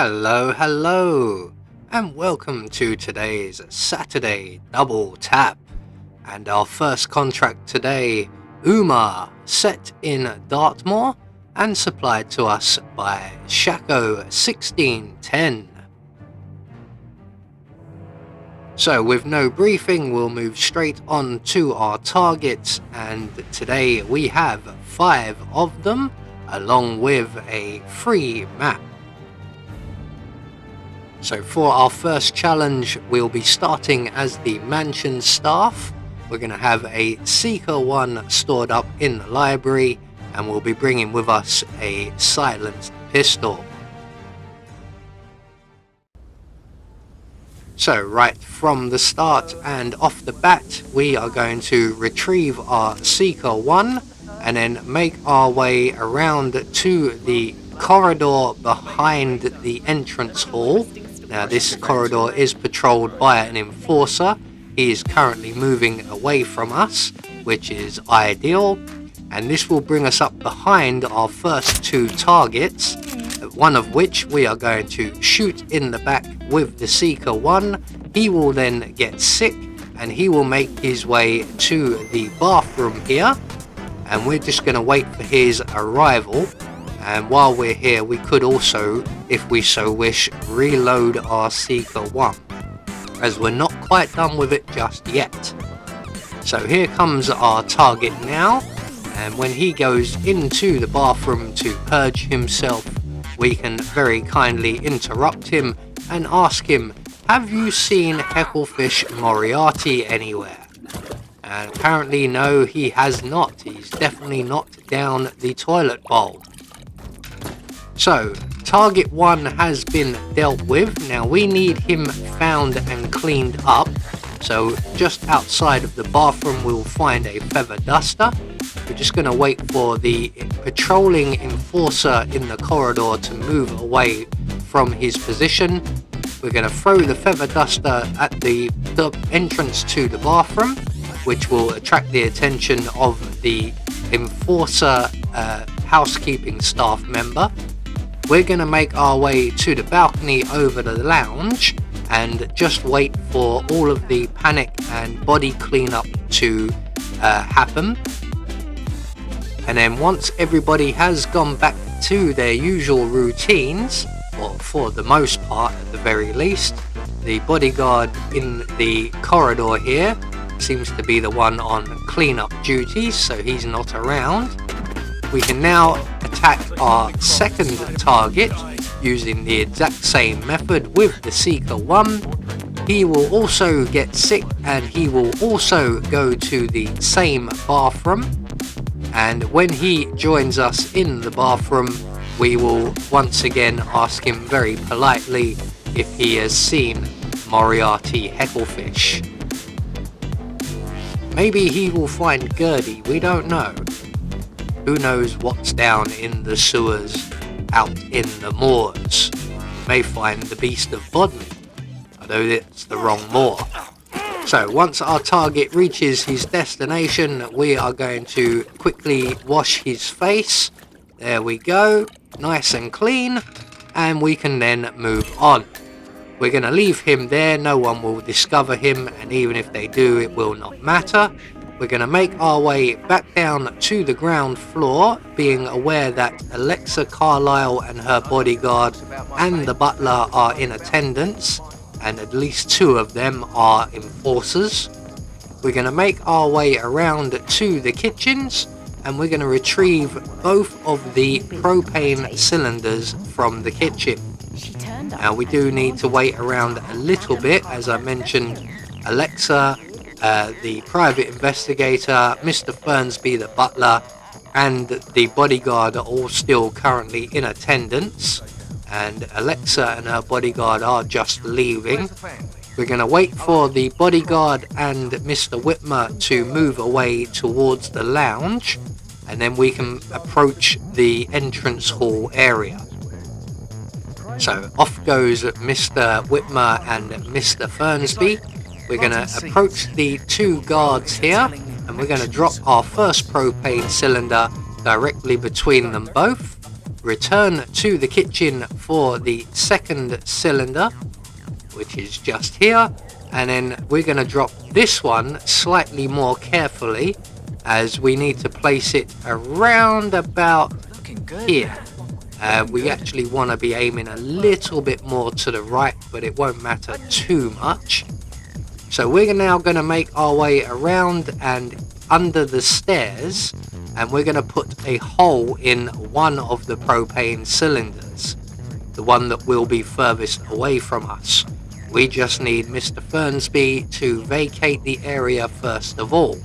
Hello, and welcome to today's Saturday Double Tap. And our first contract today, Uma, set in Dartmoor and supplied to us by Shaco 1610. So with no briefing, we'll move straight on to our targets, and today we have 5 of them, along with a free map. So for our first challenge, we'll be starting as the mansion staff. We're going to have a Seeker 1 stored up in the library, and we'll be bringing with us a silenced pistol. So right from the start and off the bat, we are going to retrieve our Seeker 1 and then make our way around to the corridor behind the entrance hall. Now this corridor is patrolled by an enforcer. He is currently moving away from us, which is ideal, and this will bring us up behind our first 2 targets, one of which we are going to shoot in the back with the Seeker 1. He will then get sick and he will make his way to the bathroom here, and we're just going to wait for his arrival. And while we're here, we could also, if we so wish, reload our Seeker 1, as we're not quite done with it just yet. So here comes our target now, and when he goes into the bathroom to purge himself, we can very kindly interrupt him and ask him, have you seen Hecklefish Moriarty anywhere? And apparently no, he has not. He's definitely not down the toilet bowl. So, target 1 has been dealt with. Now we need him found and cleaned up. So just outside of the bathroom we'll find a feather duster. We're just going to wait for the patrolling enforcer in the corridor to move away from his position. We're going to throw the feather duster at the entrance to the bathroom, which will attract the attention of the enforcer housekeeping staff member. We're going to make our way to the balcony over the lounge and just wait for all of the panic and body cleanup to happen. And then once everybody has gone back to their usual routines, or for the most part at the very least, the bodyguard in the corridor here seems to be the one on cleanup duties, so he's not around. We can now attack our second target using the exact same method with the Seeker 1. He will also get sick and he will also go to the same bathroom, and when he joins us in the bathroom we will once again ask him very politely if he has seen Moriarty Hecklefish. Maybe he will find Gertie, we don't know. Who knows what's down in the sewers, out in the moors. We may find the Beast of Bodmin, although it's the wrong moor. So once our target reaches his destination, we are going to quickly wash his face. There we go, nice and clean, and we can then move on. We're going to leave him there, no one will discover him, and even if they do, it will not matter. We're going to make our way back down to the ground floor, being aware that Alexa Carlisle and her bodyguard and the butler are in attendance, and at least 2 of them are enforcers. We're going to make our way around to the kitchens, and we're going to retrieve both of the propane cylinders from the kitchen. Now we do need to wait around a little bit. As I mentioned, Alexa, the private investigator, Mr. Fernsby the butler, and the bodyguard are all still currently in attendance, and Alexa and her bodyguard are just leaving. We're going to wait for the bodyguard and Mr. Whitmer to move away towards the lounge, and then we can approach the entrance hall area. So off goes Mr. Whitmer and Mr. Fernsby. We're going to approach the 2 guards here, and we're going to drop our first propane cylinder directly between them both. return to the kitchen for the second cylinder, which is just here, and then we're going to drop this one slightly more carefully, as we need to place it around about here. We actually want to be aiming a little bit more to the right, but it won't matter too much. So we're now going to make our way around and under the stairs, and we're going to put a hole in one of the propane cylinders, the one that will be furthest away from us. We just need Mr. Fernsby to vacate the area first of all.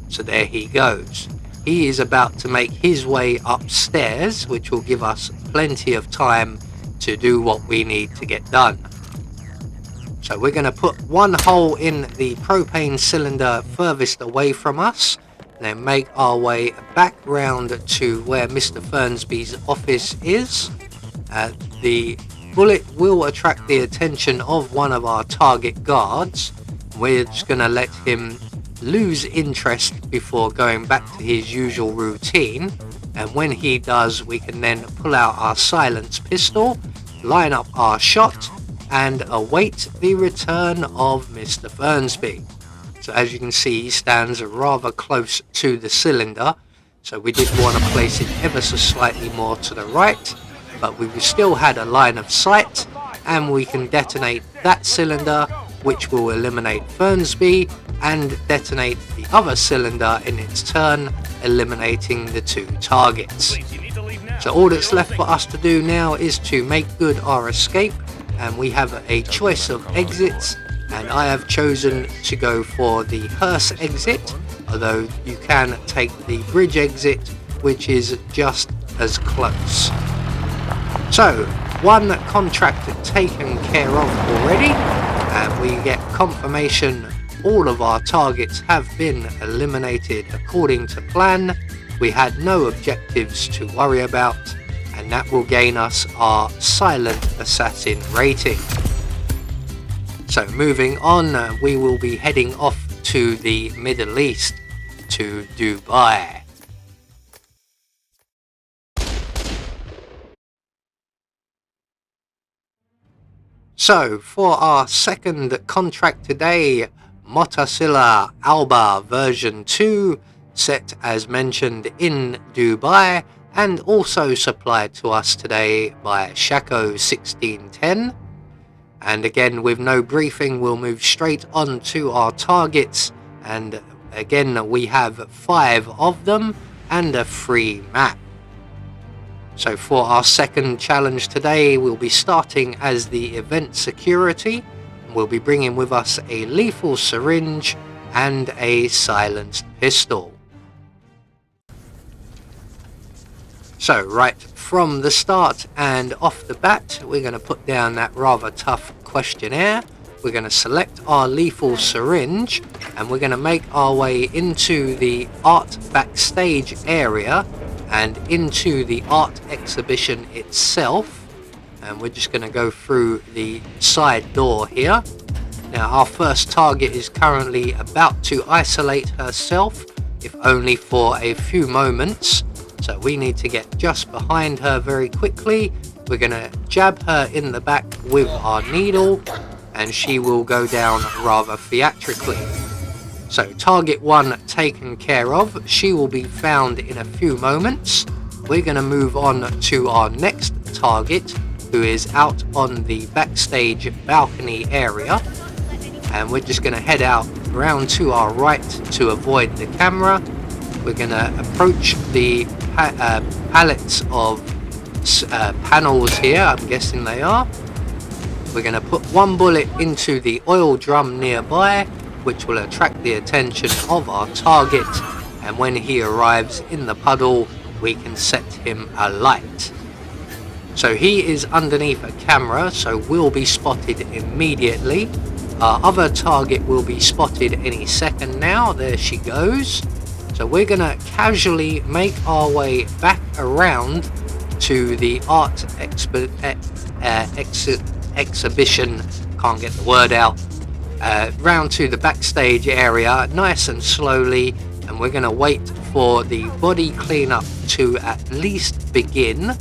So there he goes. He is about to make his way upstairs, which will give us plenty of time to do what we need to get done. So we're going to put one hole in the propane cylinder furthest away from us, then make our way back round to where Mr. Fernsby's office is. The bullet will attract the attention of one of our target guards. We're just going to let him lose interest before going back to his usual routine, and when he does, we can then pull out our silenced pistol, line up our shot, and await the return of Mr. Fernsby. So as you can see, he stands rather close to the cylinder, so we did want to place it ever so slightly more to the right, but we still had a line of sight, and we can detonate that cylinder, which will eliminate Fernsby, and detonate the other cylinder in its turn, eliminating the two targets. So all that's left for us to do now is to make good our escape, and we have a choice of exits, and I have chosen to go for the hearse exit, although you can take the bridge exit, which is just as close. So one contract taken care of already, and we get confirmation all of our targets have been eliminated according to plan. We had no objectives to worry about, and that will gain us our silent assassin rating. So moving on, we will be heading off to the Middle East, to Dubai. So for our second contract today, Motacilla Alba Ver.2, set as mentioned in Dubai, and also supplied to us today by Shaco 1610. And again, with no briefing, we'll move straight on to our targets, and again we have 5 of them and a free map. So for our second challenge today, we'll be starting as the event security. We'll be bringing with us a lethal syringe and a silenced pistol. So right from the start and off the bat, we're going to put down that rather tough questionnaire. We're going to select our lethal syringe, and we're going to make our way into the art backstage area and into the art exhibition itself. And we're just going to go through the side door here. Now our first target is currently about to isolate herself, if only for a few moments. So we need to get just behind her very quickly. We're going to jab her in the back with our needle, and she will go down rather theatrically. So target 1 taken care of. She will be found in a few moments. We're going to move on to our next target, who is out on the backstage balcony area, and we're just going to head out round to our right to avoid the camera. We're going to approach the pallets of panels here, I'm guessing they are. We're going to put one bullet into the oil drum nearby, which will attract the attention of our target, and when he arrives in the puddle, we can set him alight. So he is underneath a camera, so will be spotted immediately. Our other target will be spotted any second now. There she goes. So we're going to casually make our way back around to the art exhibition, can't get the word out, round to the backstage area nice and slowly, and we're going to wait for the body cleanup to at least begin.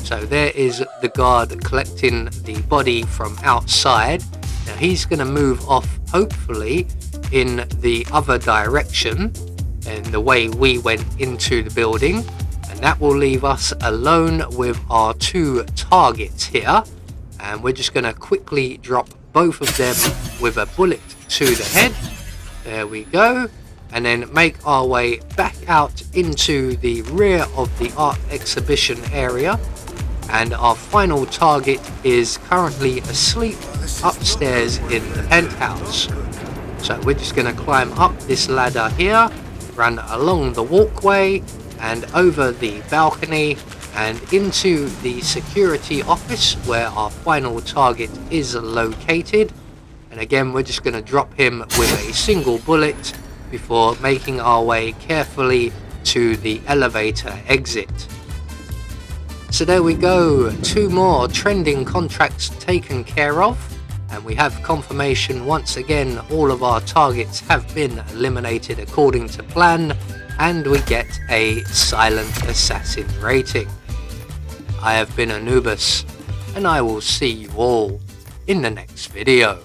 So there is the guard collecting the body from outside. Now he's going to move off, hopefully, in the other direction, and the way we went into the building. And that will leave us alone with our 2 targets here. And we're just going to quickly drop both of them with a bullet to the head. There we go. And then make our way back out into the rear of the art exhibition area. And our final target is currently asleep upstairs in the penthouse. So we're just going to climb up this ladder here, run along the walkway and over the balcony and into the security office where our final target is located. And again, we're just going to drop him with a single bullet before making our way carefully to the elevator exit. So there we go, 2 more trending contracts taken care of, and we have confirmation once again all of our targets have been eliminated according to plan, and we get a silent assassin rating. I have been Anubis, and I will see you all in the next video.